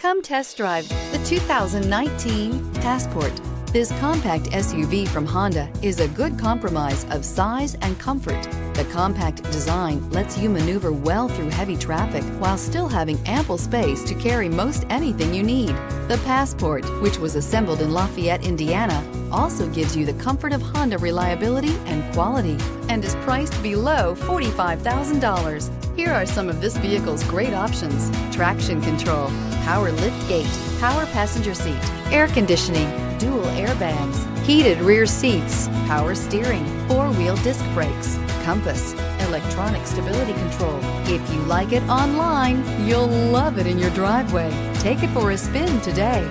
Come test drive the 2019 Passport. This compact SUV from Honda is a good compromise of size and comfort. The compact design lets you maneuver well through heavy traffic while still having ample space to carry most anything you need. The Passport, which was assembled in Lafayette, Indiana, also gives you the comfort of Honda reliability and quality and is priced below $45,000. Here are some of this vehicle's great options: traction control, power liftgate, power passenger seat, air conditioning, dual airbags, heated rear seats, power steering, four-wheel disc brakes, compass, electronic stability control. If you like it online, you'll love it in your driveway. Take it for a spin today.